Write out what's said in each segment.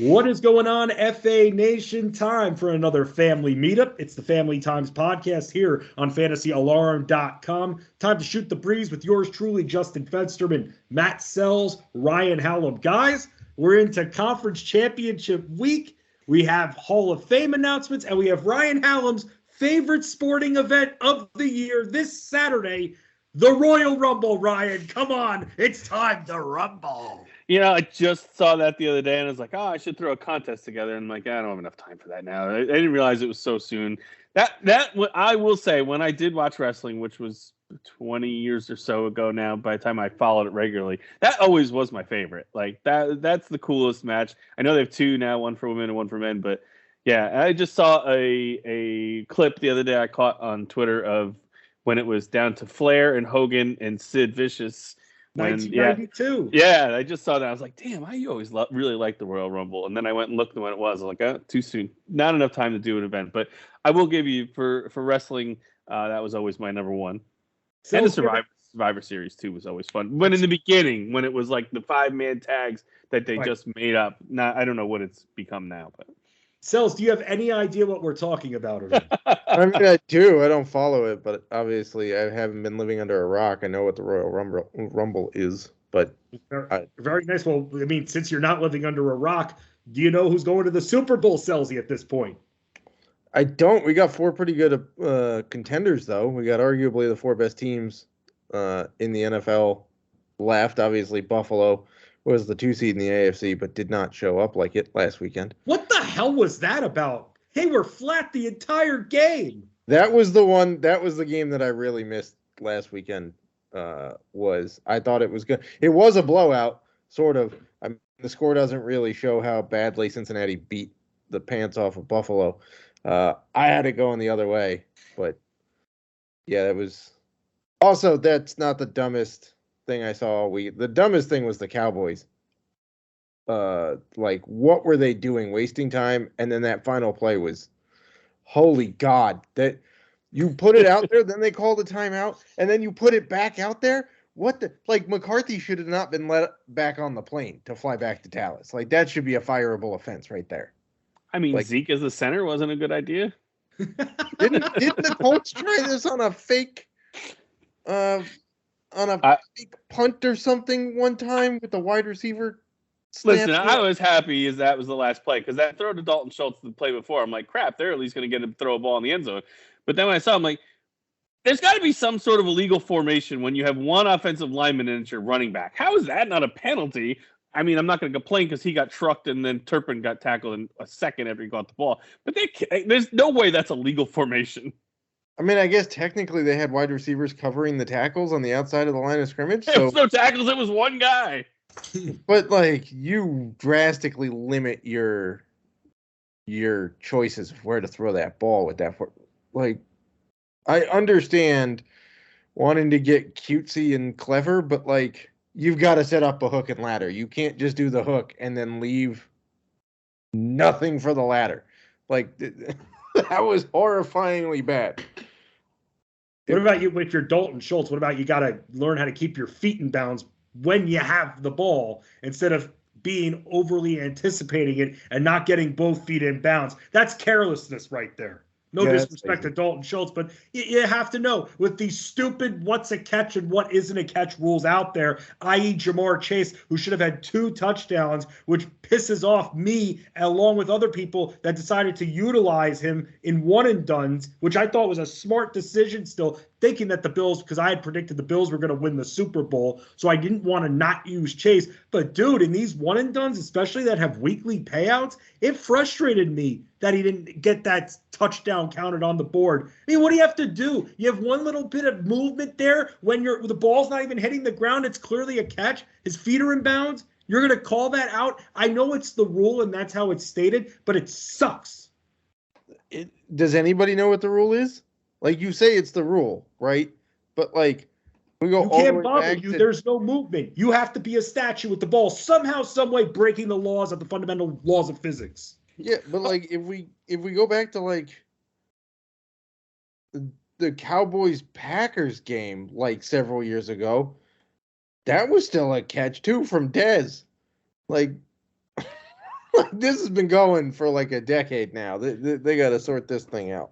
What is going on, FA Nation? Time for another family meetup. It's the Family Times podcast here on fantasyalarm.com. Time to shoot the breeze with yours truly, Justin Fensterman, Matt Sells, Ryan Hallam. Guys, we're into conference championship week. We have Hall of Fame announcements, and we have Ryan Hallam's favorite sporting event of the year this Saturday, the Royal Rumble. Ryan, come on. It's time to rumble. You know, I just saw that the other day, and I was like, oh, I should throw a contest together. And I'm like, I don't have enough time for that now. I didn't realize it was so soon. That I will say, when I did watch wrestling, which was 20 years or so ago now, by the time I followed it regularly, that always was my favorite. Like, that's the coolest match. I know they have two now, one for women and one for men. But, yeah, I just saw a clip the other day I caught on Twitter of when it was down to Flair and Hogan and Sid Vicious. 1992. Yeah, I just saw that. I was like, damn, I always really liked the Royal Rumble. And then I went and looked at when it was. I was like, too soon. Not enough time to do an event. But I will give you, for wrestling, that was always my number one. And the Survivor Series, too, was always fun. When in the beginning, when it was like the 5-man tags that they just made up. I don't know what it's become now. But Sells, do you have any idea what we're talking about? I mean, I do. I don't follow it, but obviously I haven't been living under a rock. I know what the Royal Rumble is, but very nice. Well, I mean, since you're not living under a rock, do you know who's going to the Super Bowl, Selzy, at this point? I don't. We got 4 pretty good contenders, though. We got arguably the 4 best teams in the NFL left. Obviously, Buffalo was the 2 seed in the AFC, but did not show up like it last weekend. What the hell was that about? They were flat the entire game. That was the one. That was the game that I really missed last weekend. I thought it was good. It was a blowout, sort of. I mean, the score doesn't really show how badly Cincinnati beat the pants off of Buffalo. I had it going the other way, but yeah, that was. Also, that's not the dumbest thing I saw all week. The dumbest thing was the Cowboys. Like, what were they doing? Wasting time. And then that final play was, holy God, that you put it out there, then they called a timeout, and then you put it back out there. What the, like, McCarthy should have not been let back on the plane to fly back to Dallas. Like, that should be a fireable offense right there. I mean, like, Zeke as the center wasn't a good idea. Didn't the Colts try this on a fake, fake punt or something one time with the wide receiver? Listen, I was happy as that was the last play, because that throw to Dalton Schultz the play before, I'm like, crap, they're at least going to get him to throw a ball in the end zone. But then when I saw him, like, there's got to be some sort of illegal formation when you have one offensive lineman and it's your running back. How is that not a penalty? I mean, I'm not going to complain because he got trucked and then Turpin got tackled in a second after he got the ball. But there's no way that's a legal formation. I mean, I guess technically they had wide receivers covering the tackles on the outside of the line of scrimmage. There was no tackles. It was one guy. But, like, you drastically limit your choices of where to throw that ball with that. Like, I understand wanting to get cutesy and clever, but, like, you've got to set up a hook and ladder. You can't just do the hook and then leave nothing for the ladder. Like, that was horrifyingly bad. What about you with your Dalton Schultz? What about you got to learn how to keep your feet in bounds when you have the ball instead of being overly anticipating it and not getting both feet in bounds? That's carelessness right there. No disrespect to Dalton Schultz, but you have to know with these stupid what's a catch and what isn't a catch rules out there, i.e. Jamar Chase, who should have had 2 touchdowns, which pisses off me along with other people that decided to utilize him in one-and-dones, which I thought was a smart decision still, thinking that the Bills, because I had predicted the Bills were going to win the Super Bowl, so I didn't want to not use Chase. But, dude, in these one-and-dones, especially that have weekly payouts, it frustrated me that he didn't get that touchdown counted on the board. I mean, what do you have to do? You have one little bit of movement there when the ball's not even hitting the ground. It's clearly a catch. His feet are in bounds. You're going to call that out? I know it's the rule and that's how it's stated, but it sucks. Does anybody know what the rule is? Like, you say it's the rule, right? But, like, we go you can't bother you. There's no movement. You have to be a statue with the ball, somehow, some way breaking the laws of the fundamental laws of physics. Yeah, but, like, if we go back to, like, the Cowboys-Packers game, like, several years ago, that was still a catch, too, from Dez. Like, This has been going for like a decade now. They got to sort this thing out.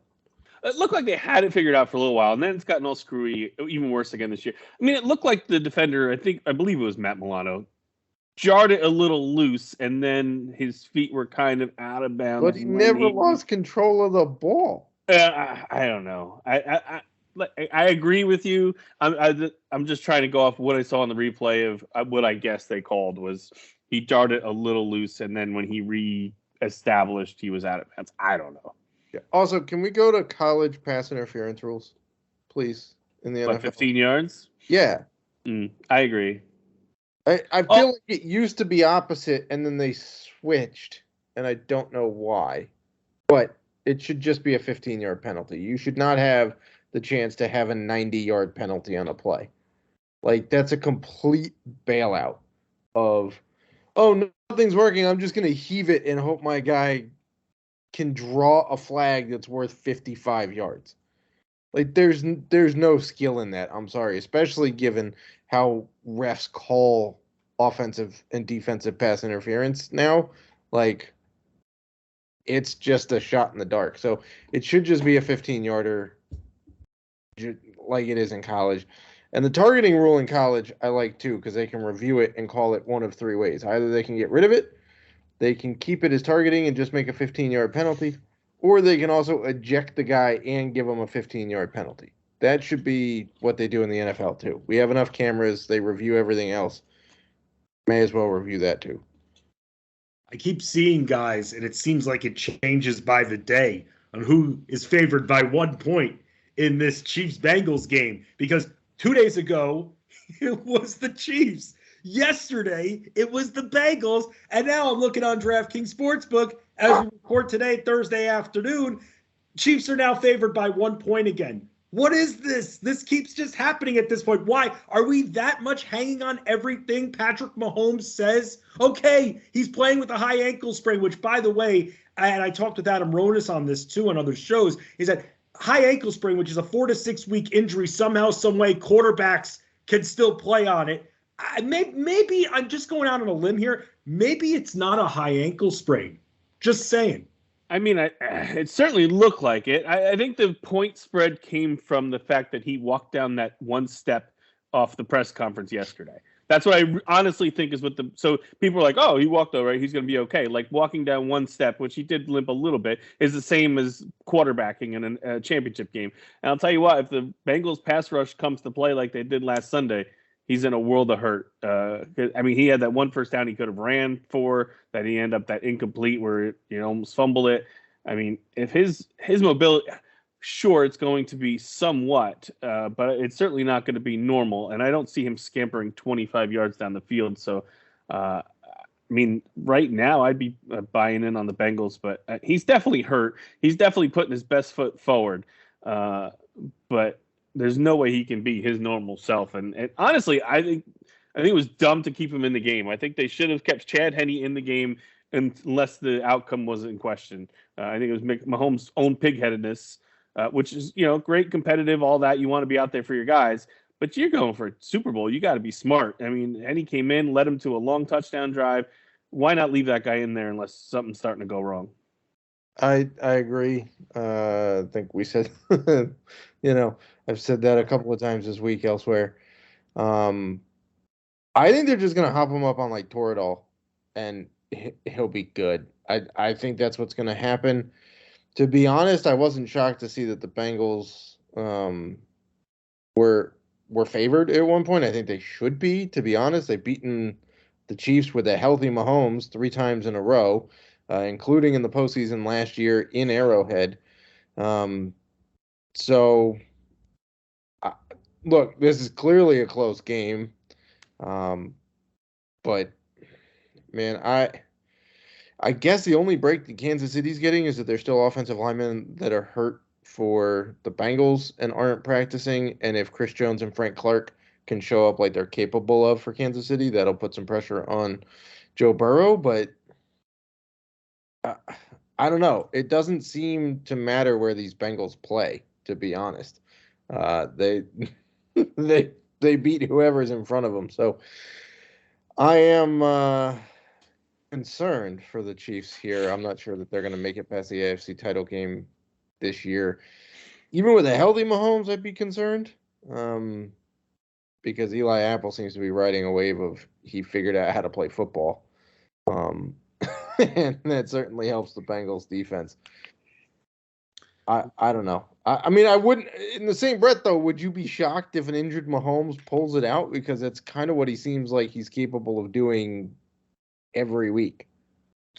It looked like they had it figured out for a little while, and then it's gotten all screwy, even worse again this year. I mean, it looked like the defender, I believe it was Matt Milano, jarred it a little loose, and then his feet were kind of out of bounds. But he never lost control of the ball. I don't know. I agree with you. I'm just trying to go off what I saw in the replay of what I guess they called was he jarred it a little loose, and then when he re-established, he was out of bounds. I don't know. Yeah. Also, can we go to college pass interference rules, please, in the NFL? Like 15 yards? Yeah. I agree. I feel like it used to be opposite, and then they switched, and I don't know why. But it should just be a 15-yard penalty. You should not have the chance to have a 90-yard penalty on a play. Like, that's a complete bailout of, oh, nothing's working, I'm just going to heave it and hope my guy can draw a flag that's worth 55 yards. Like, there's no skill in that. I'm sorry, especially given how refs call offensive and defensive pass interference now. Like, it's just a shot in the dark. So it should just be a 15-yarder like it is in college. And the targeting rule in college I like too, because they can review it and call it one of three ways. Either they can get rid of it, they can keep it as targeting and just make a 15-yard penalty, or they can also eject the guy and give him a 15-yard penalty. That should be what they do in the NFL too. We have enough cameras. They review everything else. May as well review that too. I keep seeing guys, and it seems like it changes by the day on who is favored by 1 point in this Chiefs-Bengals game. Because 2 days ago, it was the Chiefs. Yesterday, it was the Bengals. And now I'm looking on DraftKings Sportsbook as we record today, Thursday afternoon. Chiefs are now favored by 1 point again. What is this? This keeps just happening at this point. Why? Are we that much hanging on everything Patrick Mahomes says? Okay, he's playing with a high ankle sprain, which, by the way, and I talked with Adam Ronis on this too on other shows, is that high ankle sprain, which is a 4 to 6 week injury, somehow, some way, quarterbacks can still play on it. Maybe I'm just going out on a limb here. Maybe it's not a high ankle sprain. Just saying. I mean, it certainly looked like it. I think the point spread came from the fact that he walked down that one step off the press conference yesterday. That's what I honestly think is what so people are like, oh, he walked over, right? He's going to be okay. Like walking down one step, which he did limp a little bit, is the same as quarterbacking in a championship game. And I'll tell you what, if the Bengals pass rush comes to play like they did last Sunday, he's in a world of hurt. I mean, he had that one first down he could have ran for that he ended up that incomplete where almost fumbled it. I mean, if his mobility, sure, it's going to be somewhat, but it's certainly not going to be normal. And I don't see him scampering 25 yards down the field. So, I mean, right now I'd be buying in on the Bengals, but he's definitely hurt. He's definitely putting his best foot forward. But there's no way he can be his normal self. And honestly, I think it was dumb to keep him in the game. I think they should have kept Chad Henne in the game unless the outcome was in question. I think it was Mahomes' own pigheadedness, which is, great, competitive, all that. You want to be out there for your guys, but you're going for a Super Bowl. You got to be smart. I mean, Henne came in, led him to a long touchdown drive. Why not leave that guy in there unless something's starting to go wrong? I agree. I think we said, I've said that a couple of times this week elsewhere. I think they're just going to hop him up on like Toradol and he'll be good. I think that's what's going to happen. To be honest, I wasn't shocked to see that the Bengals were favored at one point. I think they should be, to be honest. They've beaten the Chiefs with a healthy Mahomes 3 times in a row, including in the postseason last year in Arrowhead. So, look, this is clearly a close game. But, man, I guess the only break that Kansas City's getting is that there's still offensive linemen that are hurt for the Bengals and aren't practicing. And if Chris Jones and Frank Clark can show up like they're capable of for Kansas City, that'll put some pressure on Joe Burrow. But I don't know. It doesn't seem to matter where these Bengals play, to be honest. They beat whoever's in front of them. So I am concerned for the Chiefs here. I'm not sure that they're going to make it past the AFC title game this year. Even with a healthy Mahomes, I'd be concerned. Because Eli Apple seems to be riding a wave of he figured out how to play football. And that certainly helps the Bengals defense. I don't know. I mean, I wouldn't, in the same breath, though, would you be shocked if an injured Mahomes pulls it out? Because that's kind of what he seems like he's capable of doing every week.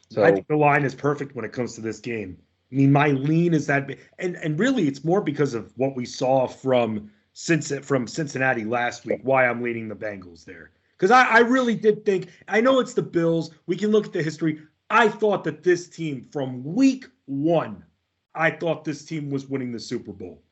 So I think the line is perfect when it comes to this game. I mean, my lean is that, and really, it's more because of what we saw from Cincinnati last week. Why I'm leaning the Bengals there, because I really did think. I know it's the Bills. We can look at the history. I thought that this team from week one, I thought this team was winning the Super Bowl,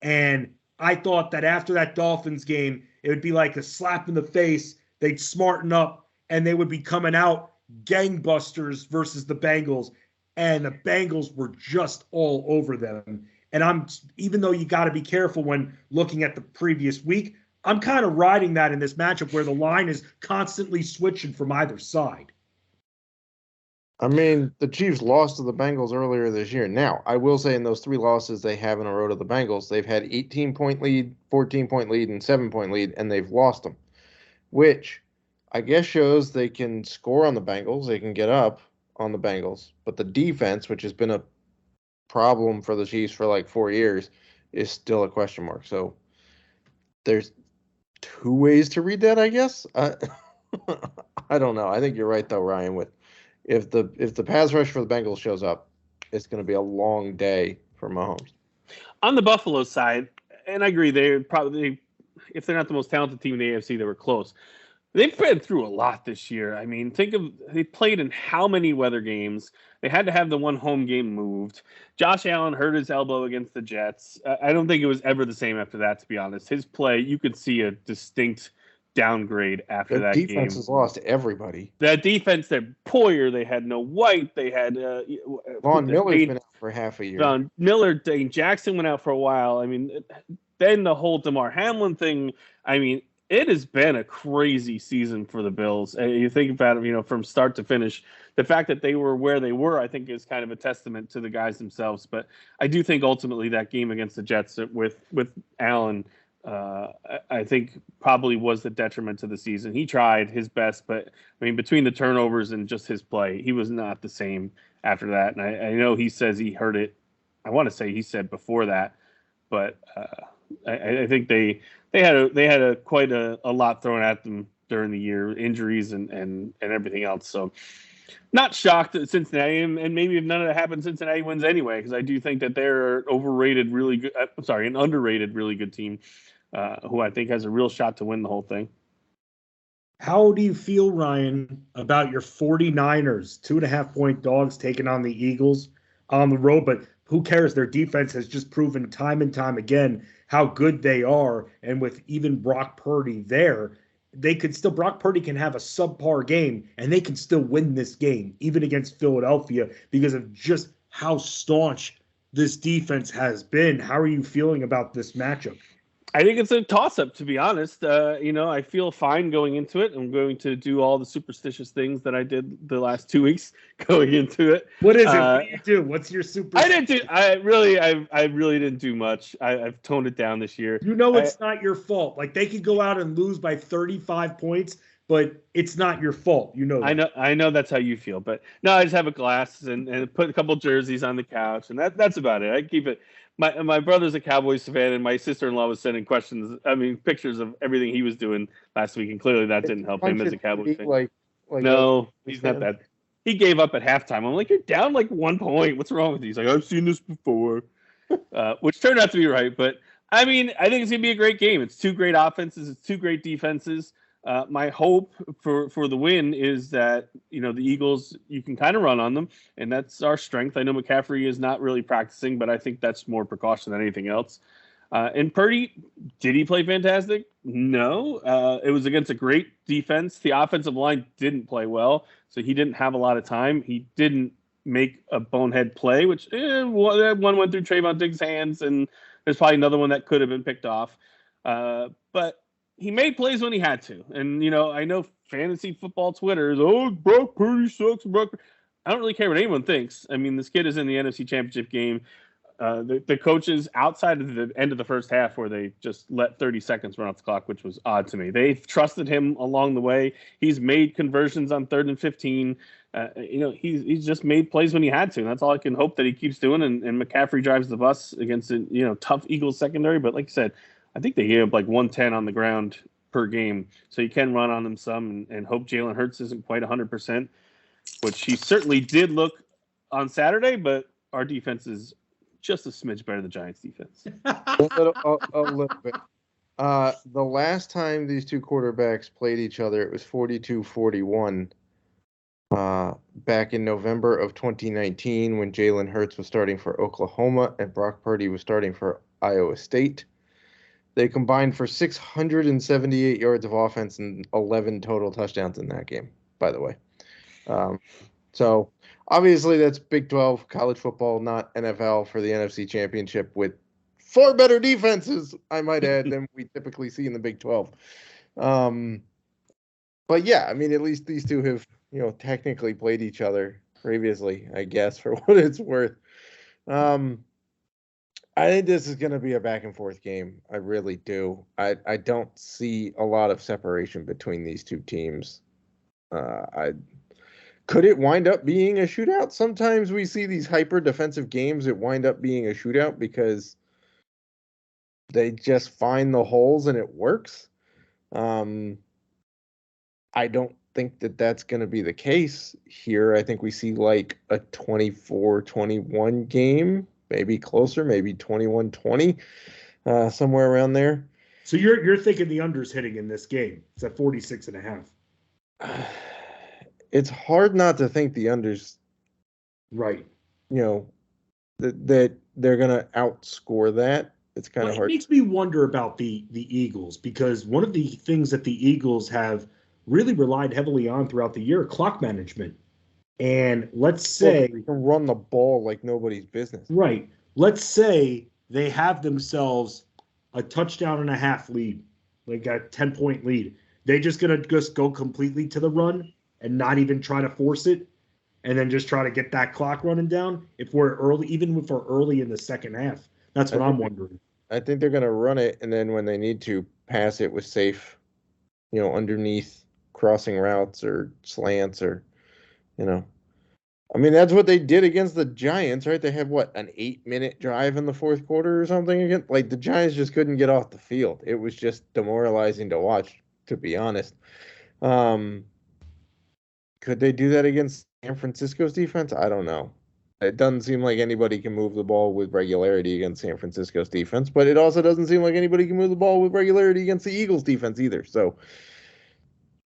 and I thought that after that Dolphins game, it would be like a slap in the face. They'd smarten up, and they would be coming out gangbusters versus the Bengals, and the Bengals were just all over them. And even though you got to be careful when looking at the previous week, I'm kind of riding that in this matchup where the line is constantly switching from either side. I mean, the Chiefs lost to the Bengals earlier this year. Now, I will say in those 3 losses they have in a row to the Bengals, they've had 18-point lead, 14-point lead, and 7-point lead, and they've lost them, which I guess shows they can score on the Bengals. They can get up on the Bengals. But the defense, which has been a problem for the Chiefs for like 4 years, is still a question mark. So there's 2 ways to read that, I guess. I don't know. I think you're right, though, Ryan, with if the pass rush for the Bengals shows up, it's going to be a long day for Mahomes. On the Buffalo side, and I agree, they're probably, if they're not the most talented team in the AFC, they were close. They've been through a lot this year. I mean, they played in how many weather games? They had to have the one home game moved. Josh Allen hurt his elbow against the Jets. I don't think it was ever the same after that, to be honest. His play, you could see a distinct downgrade after that game. Their defense has lost everybody. That defense, they're Poyer. They had no White. They had Von Miller's been out for half a year. Von Miller, Dane Jackson went out for a while. I mean, then the whole DeMar Hamlin thing. I mean, it has been a crazy season for the Bills. And you think about it, from start to finish. The fact that they were where they were, I think, is kind of a testament to the guys themselves. But I do think ultimately that game against the Jets with Allen, I think probably was the detriment to the season. He tried his best, but I mean, between the turnovers and just his play, he was not the same after that. And I know he says he heard it. I want to say he said before that, but I think they had quite a lot thrown at them during the year, injuries and everything else. So not shocked at Cincinnati, and maybe if none of that happens, Cincinnati wins anyway, because I do think that they're overrated, really good. An underrated, really good team, who I think has a real shot to win the whole thing. How do you feel, Ryan, about your 49ers, 2.5-point dogs taking on the Eagles on the road? But who cares? Their defense has just proven time and time again how good they are. And with even Brock Purdy there, Brock Purdy can have a subpar game and they can still win this game, even against Philadelphia, because of just how staunch this defense has been. How are you feeling about this matchup? I think it's a toss-up, to be honest. I feel fine going into it. I'm going to do all the superstitious things that I did the last 2 weeks going into it. What is it? What do you do? What's your super? I really didn't do much. I've toned it down this year. It's not your fault. Like, they could go out and lose by 35 points, but it's not your fault. That. I know that's how you feel, but no, I just have a glass and put a couple jerseys on the couch, and that's about it. I keep it. My brother's a Cowboys fan, and my sister-in-law was sending pictures of everything he was doing last week, and clearly that didn't help him as a Cowboys fan. No, he's not that. He gave up at halftime. I'm like, you're down like 1 point. What's wrong with you? He's like, I've seen this before, which turned out to be right. But, I mean, I think it's going to be a great game. It's 2 great offenses. It's 2 great defenses. My hope for the win is that, the Eagles, you can kind of run on them, and that's our strength. I know McCaffrey is not really practicing, but I think that's more precaution than anything else. And Purdy, did he play fantastic? No. It was against a great defense. The offensive line didn't play well, so he didn't have a lot of time. He didn't make a bonehead play, which one went through Trayvon Diggs' hands, and there's probably another one that could have been picked off. But he made plays when he had to. And, I know fantasy football Twitter is, oh, Brock Purdy sucks. I don't really care what anyone thinks. I mean, this kid is in the NFC Championship game. The coaches outside of the end of the first half where they just let 30 seconds run off the clock, which was odd to me. They've trusted him along the way. He's made conversions on 3rd and 15. He's just made plays when he had to. And that's all I can hope that he keeps doing. And McCaffrey drives the bus against a tough Eagles secondary. But like I said, I think they gave up like 110 on the ground per game. So you can run on them some and hope Jalen Hurts isn't quite 100%, which he certainly did look on Saturday. But our defense is just a smidge better than the Giants' defense. a little bit. The last time these two quarterbacks played each other, it was 42-41 back in November of 2019 when Jalen Hurts was starting for Oklahoma and Brock Purdy was starting for Iowa State. They combined for 678 yards of offense and 11 total touchdowns in that game, by the way. So obviously that's Big 12 college football, not NFL for the NFC Championship with far better defenses, I might add, than we typically see in the Big 12. But yeah, I mean, at least these two have, technically played each other previously, I guess, for what it's worth. I think this is going to be a back and forth game. I really do. I don't see a lot of separation between these two teams. Could it wind up being a shootout? Sometimes we see these hyper defensive games that wind up being a shootout because they just find the holes and it works. I don't think that that's going to be the case here. I think we see like a 24-21 game, maybe closer, maybe 21-20, somewhere around there. So you're thinking the under's hitting in this game. It's at 46.5. It's hard not to think the unders, right? That they're gonna outscore that. It's kind of hard. It makes me wonder about the Eagles because one of the things that the Eagles have really relied heavily on throughout the year, clock management. And let's say they can run the ball like nobody's business. Right. Let's say they have themselves a touchdown and a half lead, like a 10-point lead. They just gonna go completely to the run and not even try to force it, and then just try to get that clock running down if we're early, even if we're early in the second half. That's what I'm wondering. I think they're going to run it, and then when they need to, pass it with safe, underneath crossing routes or slants or, I mean, that's what they did against the Giants, right? They had, an 8-minute drive in the fourth quarter or something again? Like, the Giants just couldn't get off the field. It was just demoralizing to watch, to be honest. Could they do that against San Francisco's defense? I don't know. It doesn't seem like anybody can move the ball with regularity against San Francisco's defense, but it also doesn't seem like anybody can move the ball with regularity against the Eagles' defense either. So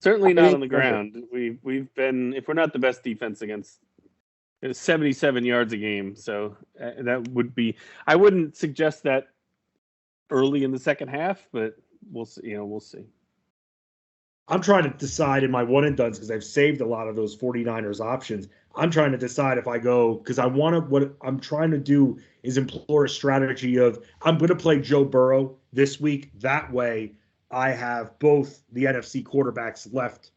certainly not on the ground. We've been, if we're not the best defense against 77 yards a game, so that would be. I wouldn't suggest that early in the second half, but we'll see. We'll see. I'm trying to decide in my one and dones because I've saved a lot of those 49ers options. I'm trying to decide if I go because what I'm trying to do is implore a strategy of I'm going to play Joe Burrow this week. That way I have both the NFC quarterbacks left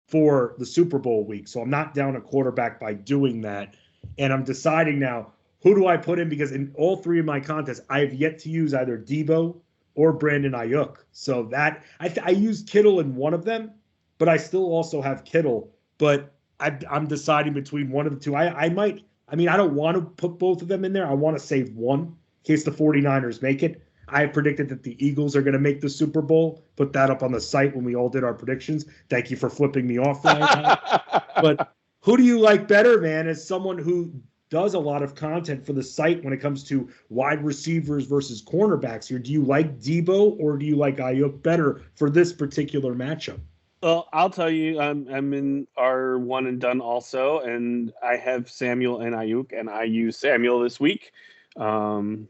for the Super Bowl week. So I'm not down a quarterback by doing that. And I'm deciding now, who do I put in? Because in all three of my contests, I have yet to use either Debo or Brandon Ayuk. So that I used Kittle in one of them, but I still also have Kittle. But I'm deciding between one of the two. I don't want to put both of them in there. I want to save one in case the 49ers make it. I predicted that the Eagles are going to make the Super Bowl. Put that up on the site when we all did our predictions. Thank you for flipping me off. But who do you like better, man, as someone who does a lot of content for the site when it comes to wide receivers versus cornerbacks here? Do you like Debo or do you like Ayuk better for this particular matchup? Well, I'll tell you, I'm in our one and done also, and I have Samuel and Ayuk, and I use Samuel this week. One,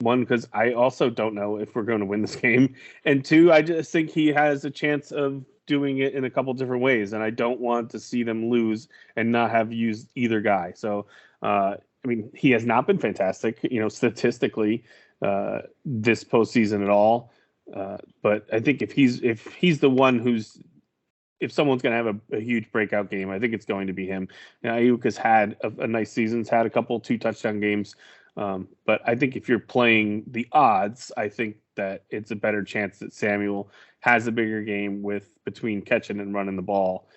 because I also don't know if we're going to win this game, and two, I just think he has a chance of doing it in a couple different ways, and I don't want to see them lose and not have used either guy. So, he has not been fantastic, statistically, this postseason at all. But I think if he's the one if someone's going to have a huge breakout game, I think it's going to be him. Ayuk has had a nice season. He's had a couple 2-touchdown games. But I think if you're playing the odds, I think that it's a better chance that Samuel has a bigger game between catching and running the ball.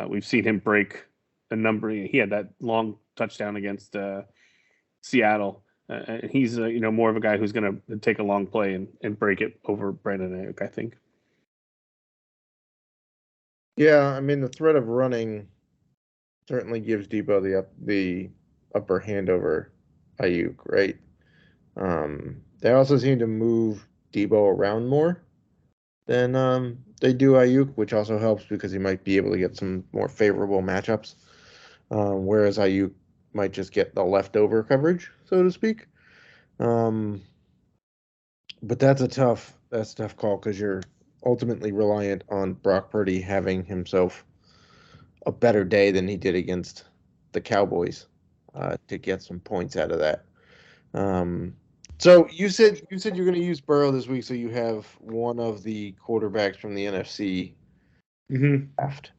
We've seen him break a number. He had that long touchdown against Seattle. He's more of a guy who's going to take a long play and break it over Brandon Ayuk, I think. Yeah, I mean, the threat of running certainly gives Debo the upper hand over Ayuk, right? They also seem to move Debo around more than they do Ayuk, which also helps because he might be able to get some more favorable matchups, whereas Ayuk might just get the leftover coverage, so to speak. But that's a tough call because you're ultimately reliant on Brock Purdy having himself a better day than he did against the Cowboys to get some points out of that. So you said you're going to use Burrow this week, so you have one of the quarterbacks from the NFC draft.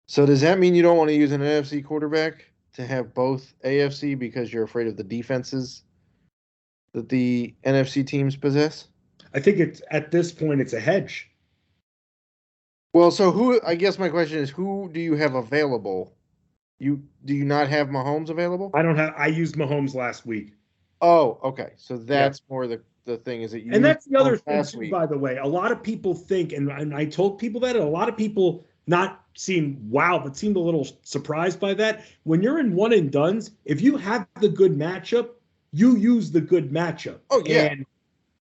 So does that mean you don't want to use an NFC quarterback to have both AFC because you're afraid of the defenses that the NFC teams possess? I think at this point it's a hedge. Well, so I guess my question is, who do you have available? Do you not have Mahomes available? I used Mahomes last week. Oh, okay. So that's more the thing is that you. And that's the other thing too, by the way. A lot of people think, and I told people that, a lot of people not seem wow, but seemed a little surprised by that. When you're in one and dones, if you have the good matchup, you use the good matchup. Oh, yeah. And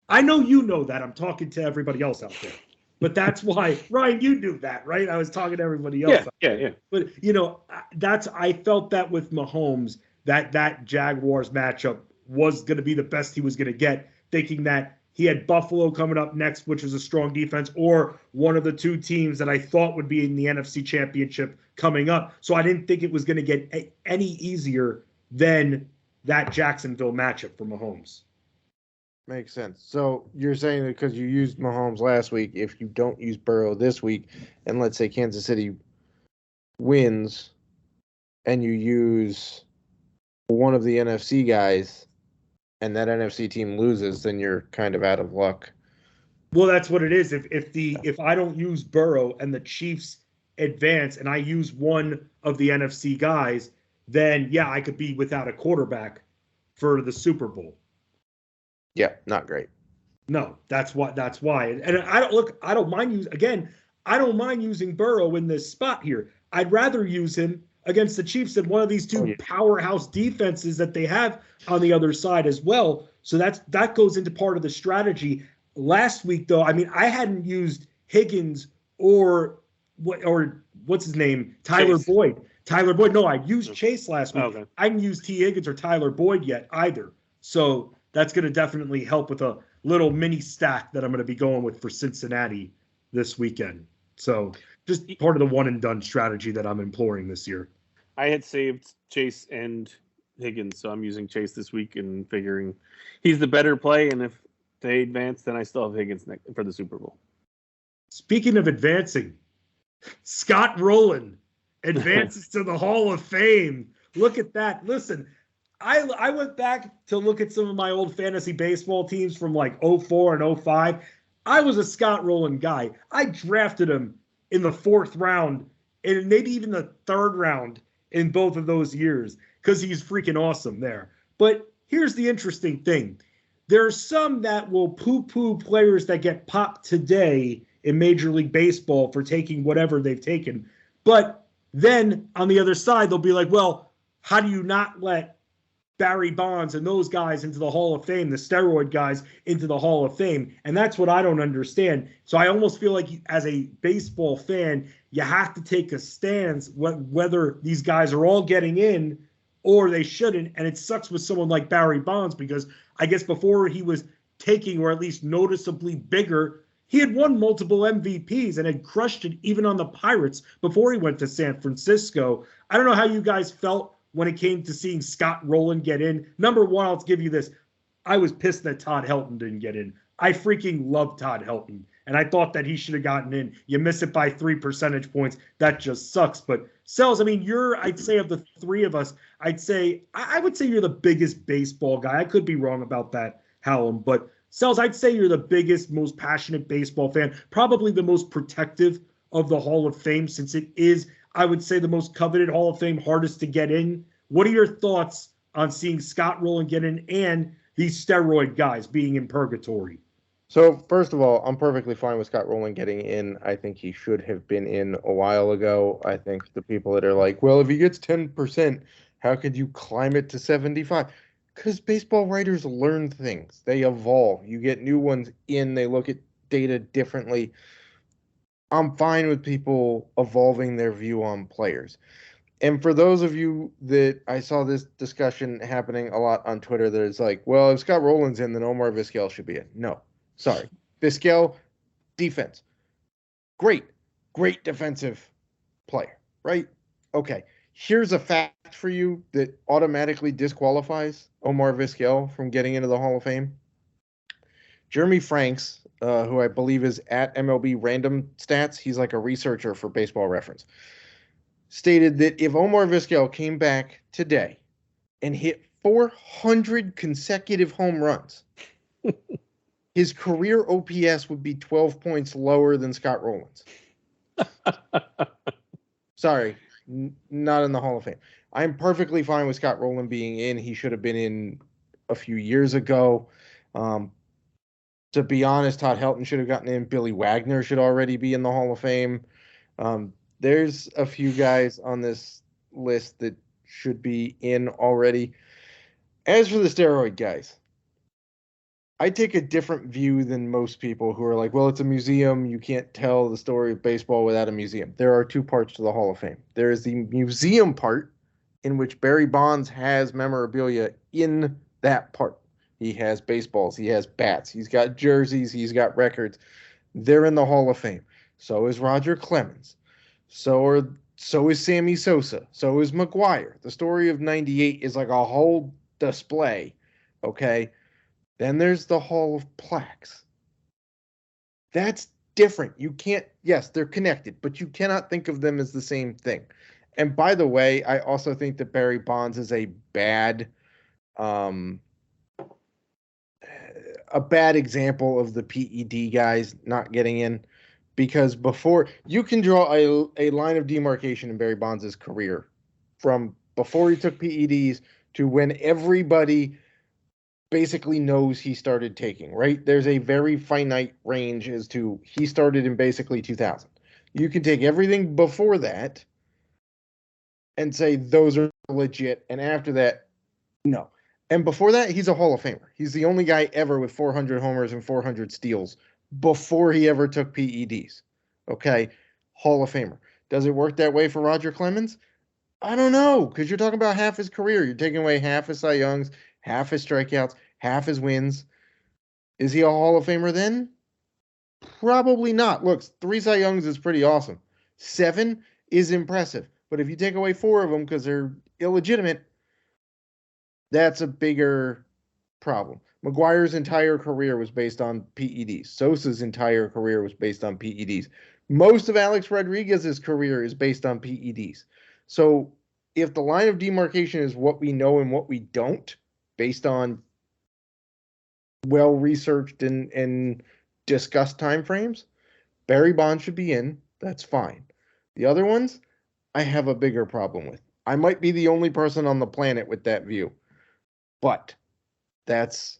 I know you know that. I'm talking to everybody else out there. But that's why, Ryan, you knew that, right? I was talking to everybody else. Yeah. But, I felt that with Mahomes, that Jaguars matchup was going to be the best he was going to get, thinking that he had Buffalo coming up next, which is a strong defense, or one of the two teams that I thought would be in the NFC Championship coming up. So I didn't think it was going to get any easier than that Jacksonville matchup for Mahomes. Makes sense. So you're saying that because you used Mahomes last week, if you don't use Burrow this week, and let's say Kansas City wins, and you use one of the NFC guys, and that NFC team loses, then you're kind of out of luck. Well, that's what it is. If I don't use Burrow and the Chiefs advance, and I use one of the NFC guys, then yeah, I could be without a quarterback for the Super Bowl. Yeah, not great. No, that's why. And I don't mind using Burrow in this spot here. I'd rather use him against the Chiefs than one of these two powerhouse defenses that they have on the other side as well. So that goes into part of the strategy. Last week, though, I mean, I hadn't used Higgins or what's his name, Tyler Boyd. No, I used Chase last week. Okay. I haven't used T. Higgins or Tyler Boyd yet either. So that's going to definitely help with a little mini stack that I'm going to be going with for Cincinnati this weekend. So just part of the one and done strategy that I'm employing this year. I had saved Chase and Higgins, so I'm using Chase this week and figuring he's the better play. And if they advance, then I still have Higgins for the Super Bowl. Speaking of advancing, Scott Rowland advances to the Hall of Fame. Look at that. Listen, I went back to look at some of my old fantasy baseball teams from like 04 and 05. I was a Scott Rowland guy. I drafted him in the 4th round and maybe even the 3rd round in both of those years because he's freaking awesome there. But here's the interesting thing. There are some that will poo-poo players that get popped today in Major League Baseball for taking whatever they've taken. But then on the other side, they'll be like, well, how do you not let Barry Bonds and those guys into the Hall of Fame, the steroid guys into the Hall of Fame? And that's what I don't understand. So I almost feel like as a baseball fan, you have to take a stance whether these guys are all getting in or they shouldn't. And it sucks with someone like Barry Bonds because I guess before he was taking, or at least noticeably bigger, he had won multiple MVPs and had crushed it even on the Pirates before he went to San Francisco. I don't know how you guys felt when it came to seeing Scott Rowland get in. Number one, I'll give you this. I was pissed that Todd Helton didn't get in. I freaking love Todd Helton, and I thought that he should have gotten in. You miss it by 3 percentage points. That just sucks. But Sells, I mean, I'd say of the three of us, I would say you're the biggest baseball guy. I could be wrong about that, Hallam, but Sells, I'd say you're the biggest, most passionate baseball fan, probably the most protective of the Hall of Fame, since it is, I would say, the most coveted Hall of Fame, hardest to get in. What are your thoughts on seeing Scott Rowland get in and these steroid guys being in purgatory? So, first of all, I'm perfectly fine with Scott Rowland getting in. I think he should have been in a while ago. I think the people that are like, well, if he gets 10%, how could you climb it to 75? Because baseball writers learn things. They evolve. You get new ones in. They look at data differently. I'm fine with people evolving their view on players. And for those of you that I saw this discussion happening a lot on Twitter, that is like, well, if Scott Rowland's in, then Omar Vizquel should be in. No, sorry. Vizquel, defense. Great defensive player, right? Okay. Here's a fact for you that automatically disqualifies Omar Vizquel from getting into the Hall of Fame. Jeremy Franks, who I believe is at MLB Random Stats, he's like a researcher for Baseball Reference, stated that if Omar Vizquel came back today and hit 400 consecutive home runs, his career OPS would be 12 points lower than Scott Rowland's. Sorry, not in the Hall of Fame. I'm perfectly fine with Scott Rowland being in. He should have been in a few years ago. To be honest, Todd Helton should have gotten in. Billy Wagner should already be in the Hall of Fame. There's a few guys on this list that should be in already. As for the steroid guys, I take a different view than most people who are like, well, it's a museum. You can't tell the story of baseball without a museum. There are two parts to the Hall of Fame. There is the museum part, in which Barry Bonds has memorabilia in that part. He has baseballs. He has bats. He's got jerseys. He's got records. They're in the Hall of Fame. So is Roger Clemens. So is Sammy Sosa. So is McGwire. The story of 98 is like a whole display. Okay? Then there's the Hall of Plaques. That's different. You can't, yes, they're connected, but you cannot think of them as the same thing. And by the way, I also think that Barry Bonds is a bad example of the PED guys not getting in, because before you can draw a line of demarcation in Barry Bonds' career from before he took PEDs to when everybody basically knows he started taking, right? There's a very finite range as to he started in basically 2000. You can take everything before that and say those are legit, and after that, no. And before that, he's a Hall of Famer. He's the only guy ever with 400 homers and 400 steals before he ever took PEDs. Okay? Hall of Famer. Does it work that way for Roger Clemens? I don't know, because you're talking about half his career. You're taking away half his Cy Youngs, half his strikeouts, half his wins. Is he a Hall of Famer then? Probably not. Look, 3 Cy Youngs is pretty awesome. 7 is impressive. But if you take away 4 of them because they're illegitimate, that's a bigger problem. McGwire's entire career was based on PEDs. Sosa's entire career was based on PEDs. Most of Alex Rodriguez's career is based on PEDs. So if the line of demarcation is what we know and what we don't, based on well-researched and discussed timeframes, Barry Bonds should be in. That's fine. The other ones, I have a bigger problem with. I might be the only person on the planet with that view. But that's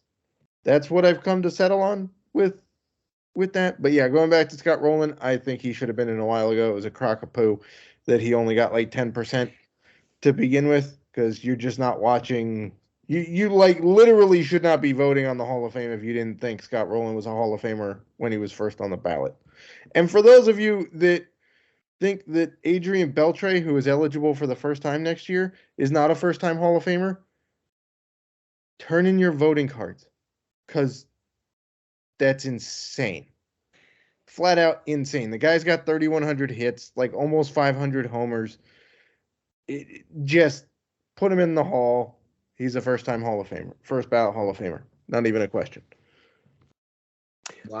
what I've come to settle on with that. But yeah, going back to Scott Rowland, I think he should have been in a while ago. It was a crock of poo that he only got like 10% to begin with, because you're just not watching. You like literally should not be voting on the Hall of Fame if you didn't think Scott Rowland was a Hall of Famer when he was first on the ballot. And for those of you that think that Adrian Beltre, who is eligible for the first time next year, is not a first-time Hall of Famer, turn in your voting cards, because that's insane. Flat out insane. The guy's got 3,100 hits, like almost 500 homers. Just put him in the Hall. He's a first-time Hall of Famer. First ballot Hall of Famer. Not even a question.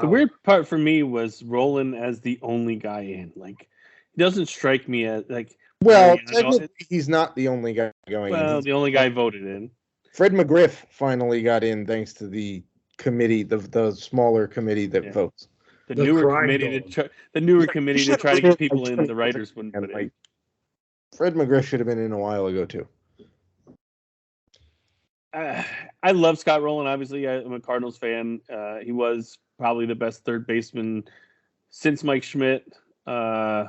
The weird part for me was Roland as the only guy in. Like, he doesn't strike me as like. Well, technically, he's not the only guy going in. Well, the only guy voted in. Fred McGriff finally got in thanks to the committee, the smaller committee that votes. The newer committee to try to get people in, the writers wouldn't put in. Fred McGriff should have been in a while ago too. I love Scott Rowland. Obviously, I'm a Cardinals fan. He was probably the best third baseman since Mike Schmidt. I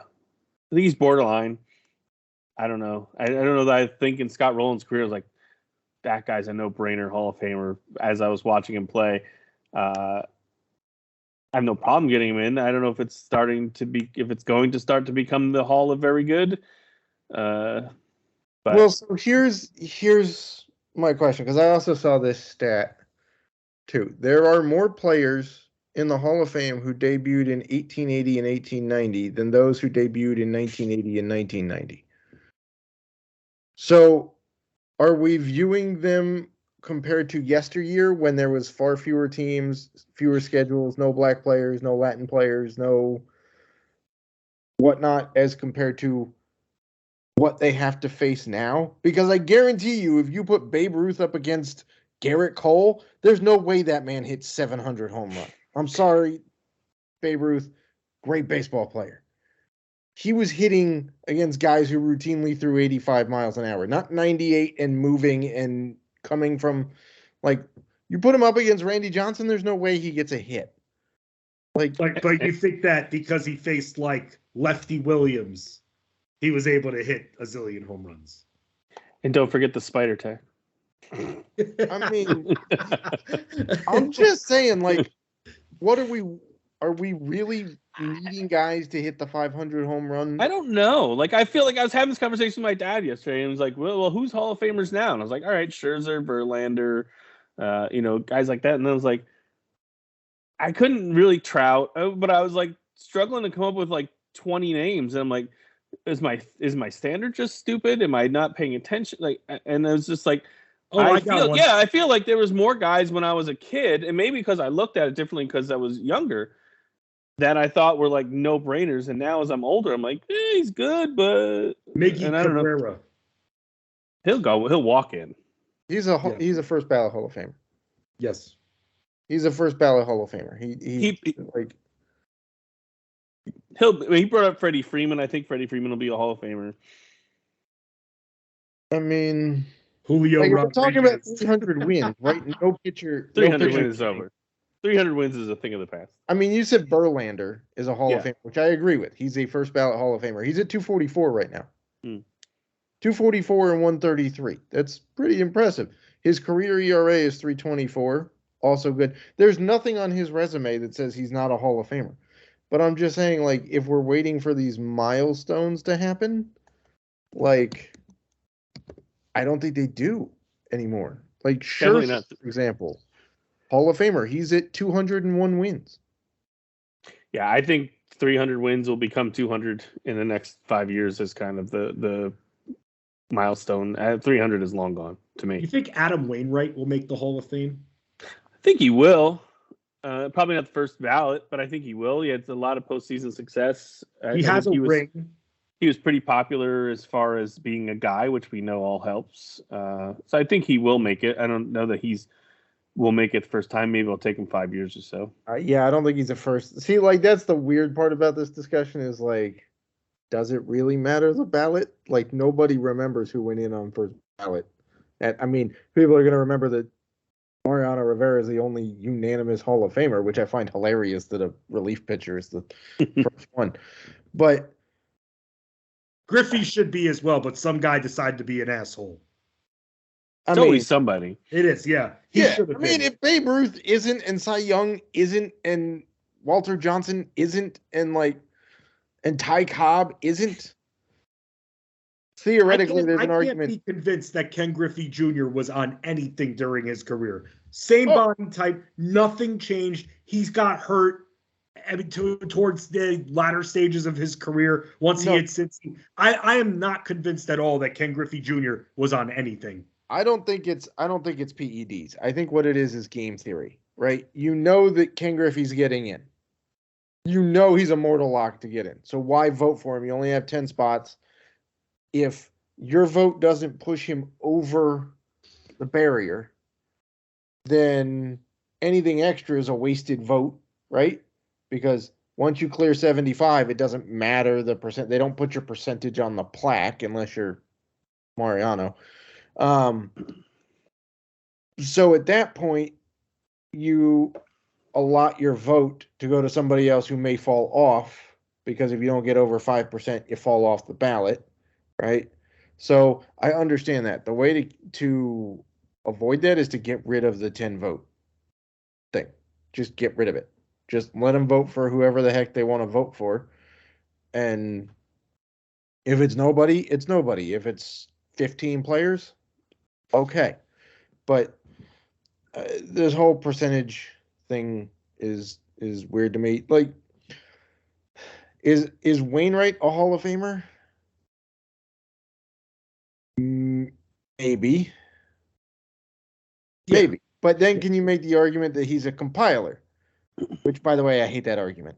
think he's borderline. I don't know. I don't know that I think in Scott Rowland's career, I was like, that guy's a no-brainer Hall of Famer. As I was watching him play, I have no problem getting him in. I don't know if it's going to start to become the Hall of Very Good. But well, so here's my question, because I also saw this stat too. There are more players in the Hall of Fame who debuted in 1880 and 1890 than those who debuted in 1980 and 1990. So are we viewing them compared to yesteryear when there was far fewer teams, fewer schedules, no black players, no Latin players, no whatnot, as compared to what they have to face now? Because I guarantee you, if you put Babe Ruth up against Garrett Cole, there's no way that man hits 700 home runs. I'm sorry, Babe Ruth, great baseball player. He was hitting against guys who routinely threw 85 miles an hour, not 98 and moving and coming from, like, you put him up against Randy Johnson, there's no way he gets a hit. But you think that because he faced like Lefty Williams, he was able to hit a zillion home runs. And don't forget the spider tag. I mean, I'm just saying, like, what are we really needing guys to hit the 500 home run? I don't know. Like, I feel like I was having this conversation with my dad yesterday, and he was like, well, who's Hall of Famers now? And I was like, all right, Scherzer, Verlander, guys like that. And then I was like, I couldn't really Trout, but I was like struggling to come up with like 20 names. And I'm like, is my standard just stupid? Am I not paying attention? Like, and it was just like, I feel like there was more guys when I was a kid, and maybe because I looked at it differently because I was younger, that I thought were like no brainers. And now as I'm older, I'm like, he's good, but Miggy Cabrera, he'll walk in. He's a first ballot Hall of Famer. Yes, he's a first ballot Hall of Famer. He brought up Freddie Freeman. I think Freddie Freeman will be a Hall of Famer. I mean, Julio. We're talking about 300 wins, right? No pitcher. 300 wins is over. 300 wins is a thing of the past. I mean, you said Verlander is a Hall of Famer, which I agree with. He's a first ballot Hall of Famer. He's at 244 right now. 244 and 133. That's pretty impressive. His career ERA is 3.24. Also good. There's nothing on his resume that says he's not a Hall of Famer. But I'm just saying, like, if we're waiting for these milestones to happen, like, I don't think they do anymore. Like, Scherzer, for example, Hall of Famer. He's at 201 wins. Yeah, I think 300 wins will become 200 in the next 5 years as kind of the milestone. 300 is long gone to me. You think Adam Wainwright will make the Hall of Fame? I think he will. Probably not the first ballot, but I think he will. He had a lot of postseason success. He has a ring. He was pretty popular as far as being a guy, which we know all helps. So I think he will make it. I don't know that will make it the first time. Maybe it'll take him 5 years or so. Yeah, I don't think he's the first. See, like, that's the weird part about this discussion is, like, does it really matter the ballot? Like, nobody remembers who went in on first ballot. I mean, people are going to remember that Mariano Rivera is the only unanimous Hall of Famer, which I find hilarious that a relief pitcher is the first one. But Griffey should be as well, but some guy decided to be an asshole. It's always somebody. It is, yeah. I mean, if Babe Ruth isn't, and Cy Young isn't, and Walter Johnson isn't, and Ty Cobb isn't, theoretically, there's an argument. I can't be convinced that Ken Griffey Jr. was on anything during his career. Same body type, nothing changed. He's got hurt towards the latter stages of his career. Once he hit Cincy, I am not convinced at all that Ken Griffey Jr. was on anything. I don't think it's PEDs. I think what it is game theory. right? You know that Ken Griffey's getting in. You know he's a mortal lock to get in. So why vote for him? You only have 10 spots. If your vote doesn't push him over the barrier, then anything extra is a wasted vote, right? Because once you clear 75, it doesn't matter the percent. They don't put your percentage on the plaque unless you're Mariano. So at that point, you allot your vote to go to somebody else who may fall off, because if you don't get over 5%, you fall off the ballot, right? So I understand that. The way to avoid that is to get rid of the 10 vote thing. Just get rid of it. Just let them vote for whoever the heck they want to vote for. And if it's nobody, it's nobody. If it's 15 players, okay. But this whole percentage thing is weird to me. Like, is Wainwright a Hall of Famer? Maybe. Yeah. Maybe. But then can you make the argument that he's a compiler? Which, by the way, I hate that argument.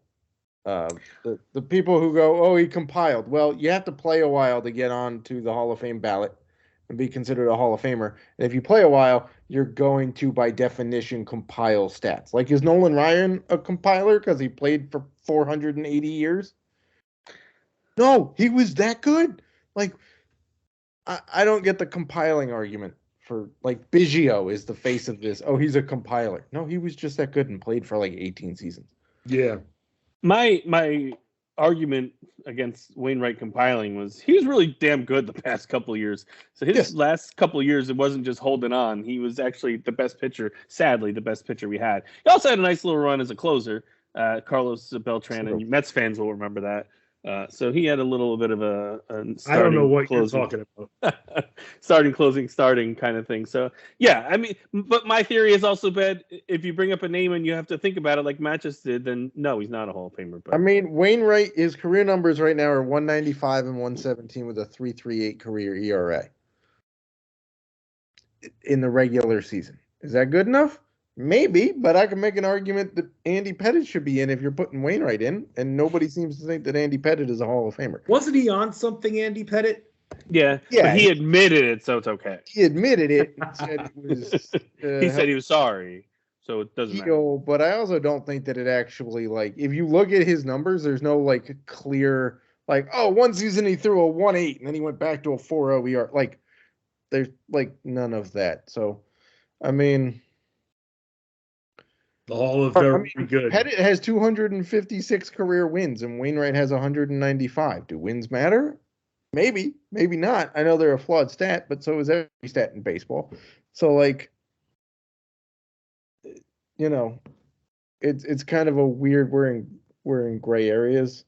The people who go, oh, he compiled. Well, you have to play a while to get on to the Hall of Fame ballot and be considered a Hall of Famer. And if you play a while, you're going to, by definition, compile stats. Like, is Nolan Ryan a compiler because he played for 480 years? No, he was that good. Like, I don't get the compiling argument. For, like, Biggio is the face of this. Oh, he's a compiler. No, he was just that good and played for like 18 seasons. Yeah. My argument against Wainwright compiling was he was really damn good the past couple of years. So his last couple of years, it wasn't just holding on. He was actually the best pitcher, sadly, the best pitcher we had. He also had a nice little run as a closer. Carlos Beltran, and Mets fans will remember that. So he had a little bit of a I don't know what closing, you're talking about. starting kind of thing. So yeah, I mean, but my theory is also bad. If you bring up a name and you have to think about it like Matt just did, then no, he's not a Hall of Famer. But I mean, Wainwright, his career numbers right now are 195 and 117 with a 3.38 career ERA in the regular season. Is that good enough? Maybe, but I can make an argument that Andy Pettitte should be in if you're putting Wainwright in, and nobody seems to think that Andy Pettitte is a Hall of Famer. Wasn't he on something, Andy Pettitte? Yeah, but he admitted it, so it's okay. He admitted it. And said it was, he said he was sorry, so it doesn't matter. But I also don't think that it actually, like, if you look at his numbers, there's no, like, clear, like, oh, one season he threw a 1.8, and then he went back to a 4.0 ER. Like, there's, like, none of that. So, I mean... The Hall of Very good. Pettitte has 256 career wins, and Wainwright has 195. Do wins matter? Maybe, maybe not. I know they're a flawed stat, but so is every stat in baseball. So, like, you know, it's kind of a weird. We're in gray areas.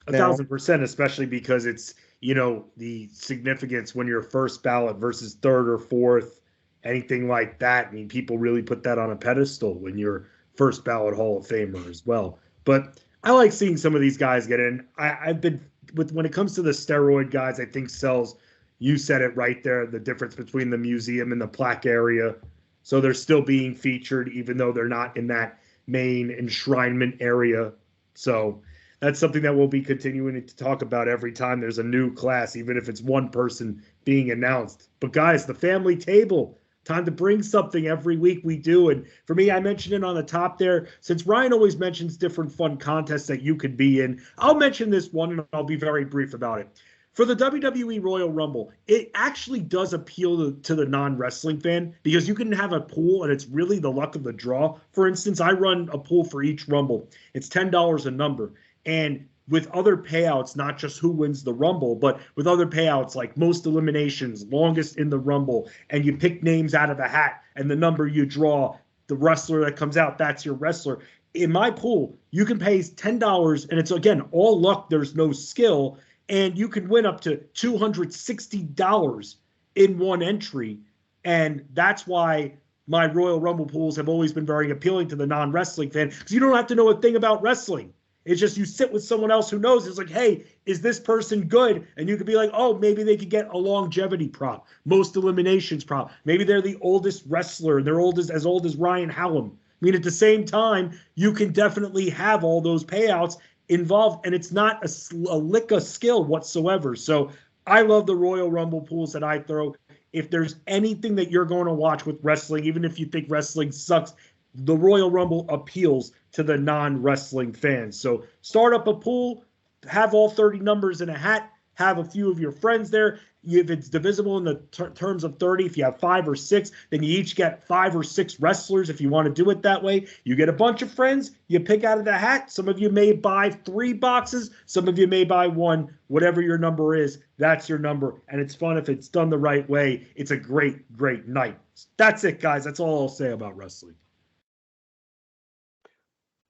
1,000%, especially because it's, you know, the significance when you're first ballot versus third or fourth, anything like that. I mean, people really put that on a pedestal when you're first ballot Hall of Famer as well. But I like seeing some of these guys get in. I've been when it comes to the steroid guys, I think Sells, you said it right there, the difference between the museum and the plaque area. So they're still being featured, even though they're not in that main enshrinement area. So that's something that we'll be continuing to talk about every time there's a new class, even if it's one person being announced. But guys, the family table, time to bring something every week we do. And for me, I mentioned it on the top there. Since Ryan always mentions different fun contests that you could be in, I'll mention this one and I'll be very brief about it. For the WWE Royal Rumble, it actually does appeal to the non-wrestling fan because you can have a pool and it's really the luck of the draw. For instance, I run a pool for each Rumble. It's $10 a number. And with other payouts, not just who wins the Rumble, but with other payouts like most eliminations, longest in the Rumble, and you pick names out of a hat, and the number you draw, the wrestler that comes out, that's your wrestler. In my pool, you can pay $10, and it's, again, all luck. There's no skill, and you can win up to $260 in one entry, and that's why my Royal Rumble pools have always been very appealing to the non-wrestling fan, because you don't have to know a thing about wrestling. It's just you sit with someone else who knows. It's like, hey, is this person good? And you could be like, oh, maybe they could get a longevity prop, most eliminations prop. Maybe they're the oldest wrestler and they're as old as Ryan Hallam. I mean, at the same time, you can definitely have all those payouts involved, and it's not a lick of skill whatsoever. So I love the Royal Rumble pools that I throw. If there's anything that you're going to watch with wrestling, even if you think wrestling sucks, the Royal Rumble appeals to the non-wrestling fans. So start up a pool, have all 30 numbers in a hat, have a few of your friends there. If it's divisible in the terms of 30, if you have 5 or 6, then you each get 5 or 6 wrestlers if you want to do it that way. You get a bunch of friends, you pick out of the hat. Some of you may buy 3 boxes, some of you may buy 1. Whatever your number is, that's your number. And it's fun if it's done the right way. It's a great, great night. That's it, guys. That's all I'll say about wrestling.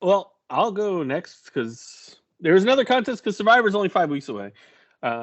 Well, I'll go next because there's another contest because Survivor's only 5 weeks away.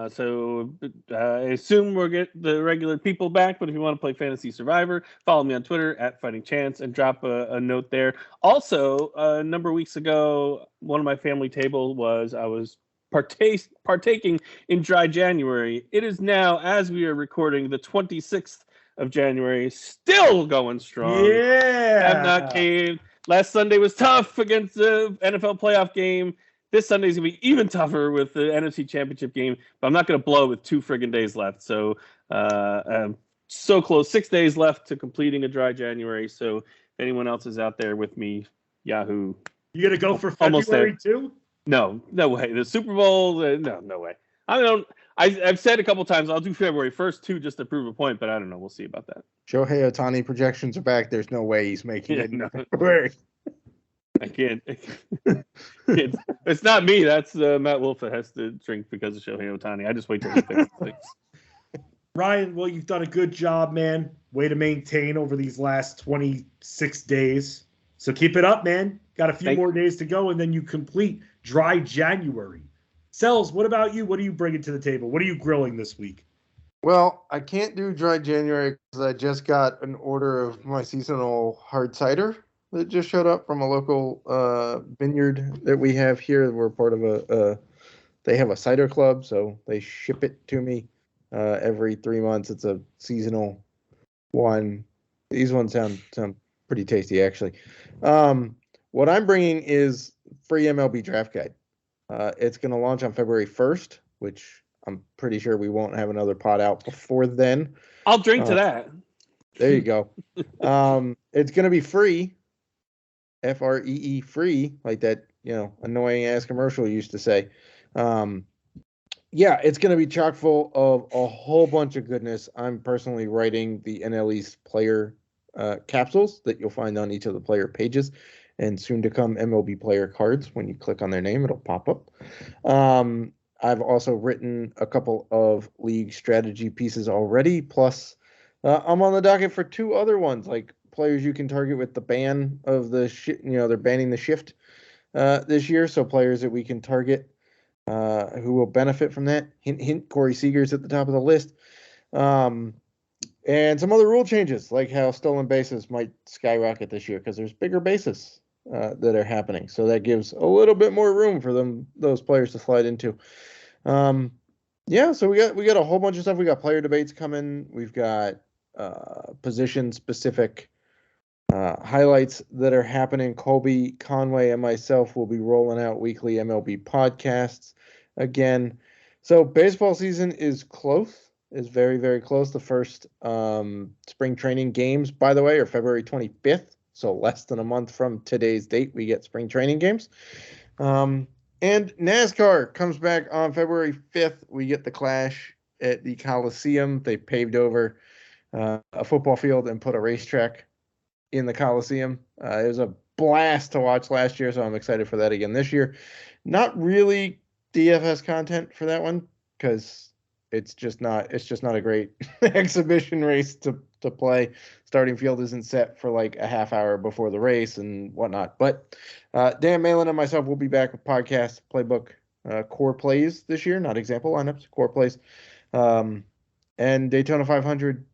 So I assume we'll get the regular people back, but if you want to play Fantasy Survivor, follow me on Twitter at Fighting Chance and drop a note there. Also, a number of weeks ago, one of my family table was I was partaking in Dry January. It is now, as we are recording, the 26th of January, still going strong. Yeah. Have not caved. Last Sunday was tough against the NFL playoff game. This Sunday is going to be even tougher with the NFC Championship game, but I'm not going to blow with 2 friggin' days left. So I'm so close. 6 days left to completing a Dry January. So if anyone else is out there with me, Yahoo. You going to go for February too? No way. The Super Bowl, no way. I've said a couple times I'll do February 1st too just to prove a point, but I don't know. We'll see about that. Shohei Ohtani projections are back. There's no way he's making it. No. February. I can't. It's not me. That's Matt Wolf that has to drink because of Shohei Ohtani. I just wait till he fixes things. Ryan, well, you've done a good job, man. Way to maintain over these last 26 days. So keep it up, man. Got a few more days to go, and then you complete Dry January. Sells, what about you? What are you bringing to the table? What are you grilling this week? Well, I can't do Dry January because I just got an order of my seasonal hard cider that just showed up from a local vineyard that we have here. We're part of they have a cider club, so they ship it to me every 3 months. It's a seasonal one. These ones sound pretty tasty, actually. What I'm bringing is free MLB draft guide. It's going to launch on February 1st, which I'm pretty sure we won't have another pod out before then. I'll drink to that. There you go. It's going to be free, FREE free, like that, annoying ass commercial used to say. Yeah, it's going to be chock full of a whole bunch of goodness. I'm personally writing the NL East player capsules that you'll find on each of the player pages, and soon to come MLB player cards. When you click on their name, it'll pop up. I've also written a couple of league strategy pieces already. Plus, I'm on the docket for 2 other ones, like players you can target with the ban of the they're banning the shift this year. So players that we can target who will benefit from that. Hint, hint, Corey Seager's at the top of the list. And some other rule changes, like how stolen bases might skyrocket this year because there's bigger bases that are happening. So that gives a little bit more room for those players to slide into. So we got a whole bunch of stuff. We got player debates coming. We've got position-specific highlights that are happening. Colby, Conway, and myself will be rolling out weekly MLB podcasts again. So baseball season is close. Is very, very close. The first spring training games, by the way, are February 25th. So less than a month from today's date, we get spring training games. And NASCAR comes back on February 5th. We get the Clash at the Coliseum. They paved over a football field and put a racetrack in the Coliseum. It was a blast to watch last year, so I'm excited for that again this year. Not really DFS content for that one because it's just not a great exhibition race to play. Starting field isn't set for like a half hour before the race and whatnot. But Dan Malin and myself will be back with podcast playbook core plays this year, not example lineups, core plays. And Daytona 500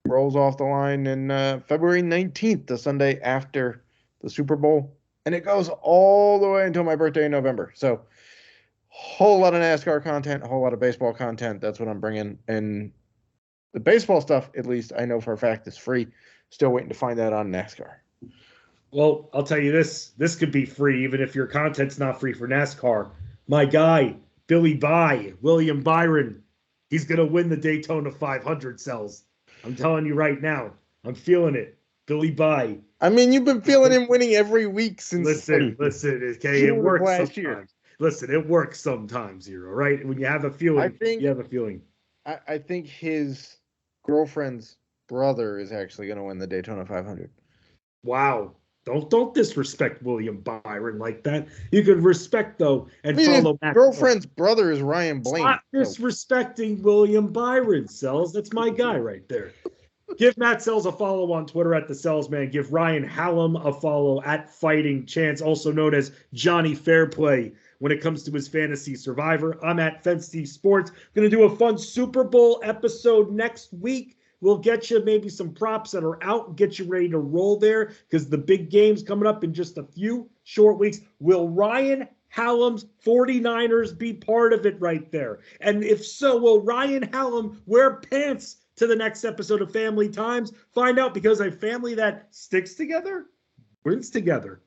rolls off the line in February 19th, the Sunday after the Super Bowl. And it goes all the way until my birthday in November. So whole lot of NASCAR content, a whole lot of baseball content. That's what I'm bringing. And the baseball stuff, at least I know for a fact, is free. Still waiting to find that on NASCAR. Well, I'll tell you this. This could be free, even if your content's not free for NASCAR. My guy, Billy William Byron, he's going to win the Daytona 500 cells. I'm telling you right now. I'm feeling it. Billy Bye. I mean, you've been feeling him winning every week since. Listen, okay, it works last year. Listen, it works sometimes, Hero, right? When you have a feeling, you have a feeling. I think his girlfriend's brother is actually going to win the Daytona 500. Wow. Don't disrespect William Byron like that. You can respect, though, and follow Matt. Girlfriend's brother is Ryan Blaney. Stop disrespecting William Byron, Sells. That's my guy right there. Give Matt Sells a follow on Twitter at the Sellsman. Give Ryan Hallam a follow at Fighting Chance, also known as Johnny Fairplay when it comes to his fantasy survivor. I'm at Fensty Sports. Going to do a fun Super Bowl episode next week. We'll get you maybe some props that are out and get you ready to roll there because the big game's coming up in just a few short weeks. Will Ryan Hallam's 49ers be part of it right there? And if so, will Ryan Hallam wear pants to the next episode of Family Times? Find out, because a family that sticks together wins together.